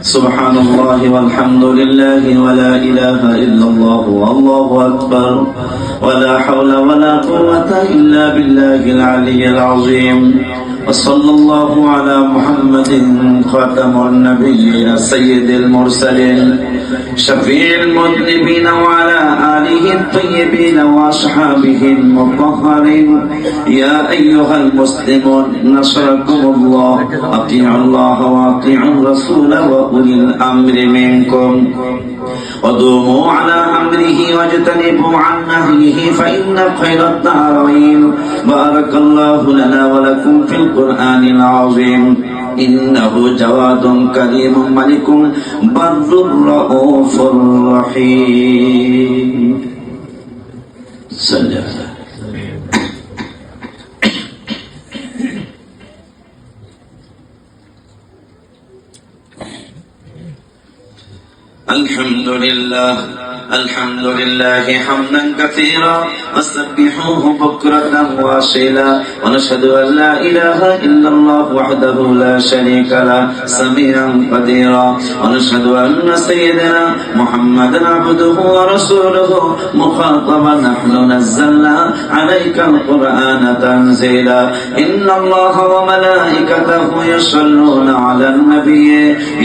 سبحان الله والحمد لله ولا إله إلا الله والله أكبر ولا حول ولا قوة إلا بالله العلي العظيم وصلى الله على محمد خاتم النبيين سيد المرسلين شفيع المذنبين وعلى آله الطيبين وأصحابه المطهرين يا أيها المسلمون نصركم الله أطيعوا الله وأطيعوا الرسول وأولي الأمر منكم ودوموا على أمره واجتنبوا عن نهيه فإن خير الدارين بارك الله لنا ولكم في القرآن العظيم إنه جواد كريم ملك بر رؤوف رحيم صلى الله الحمد لله حمدا كثيرا وسبحوه بكرة وأصيلا ونشهد أن لا إله إلا الله وحده لا شريك له سميعا قديرا ونشهد أن سيدنا محمدا عبده ورسوله مخاطبا نحن نزلنا عليك القرآن تنزيلا إن الله وملائكته يصلون على النبي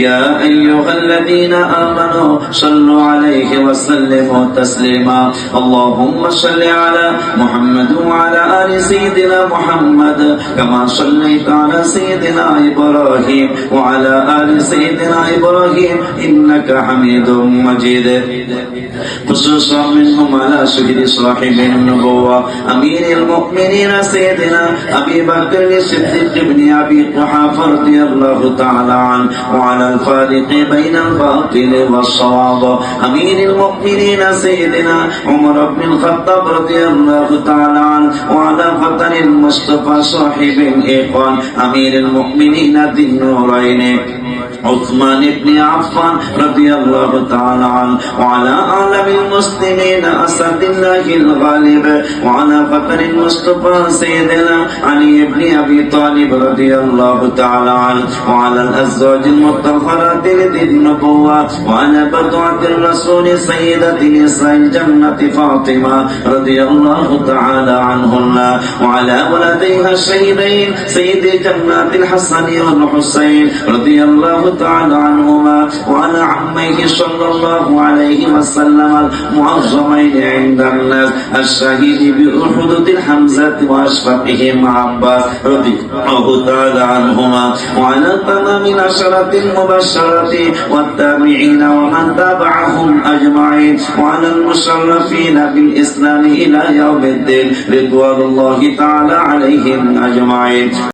يا أيها الذين آمنوا صلوا عليه وسلموا تسليما اللهم صل على محمد وعلى آل سيدنا محمد كما صليت على سيدنا إبراهيم وعلى آل سيدنا إبراهيم إنك حميد مجيد خصوصا منهم على سيد صاحب النبوة أمير المؤمنين سيدنا أبي بكر الصديق بن أبي قحافة رضي الله تعالى عنه وعلى الفارق بين الباطل والصواب أمير المؤمنين سيدنا عمر بن الخطاب رضي الله تعالى عنه وعلى فتن المصطفى صاحب الإخوان أمير المؤمنين ذي النورين عثمان بن عفان رضي الله تعالى عنه وعلى عالم المسلمين أسد الله الغالب وعلى فتن المصطفى سيدنا علي بن أبي طالب رضي الله تعالى عنه وعلى الأزواج المطهرات لذي النبوة وعلى بضعة الرسول سيدة نساء الجنة فاطمة رضي الله تعالى عنهن وعلى ولديها الشهيدين سيد جنات الحسن والحسين رضي الله تعالى عنهما وعلى عميه صلى الله عليه وسلم المعظمين عند الناس الشهيد بأحد الحمزة وأشفقهم عباس رضي الله تعالى عنهما وعلى تمام العشرة المبشرة والتابعين ومن تابعهم أجمعين وعلى المشرفين بالإسلام إلى يوم الدين رضوان الله تعالى عليهم أجمعين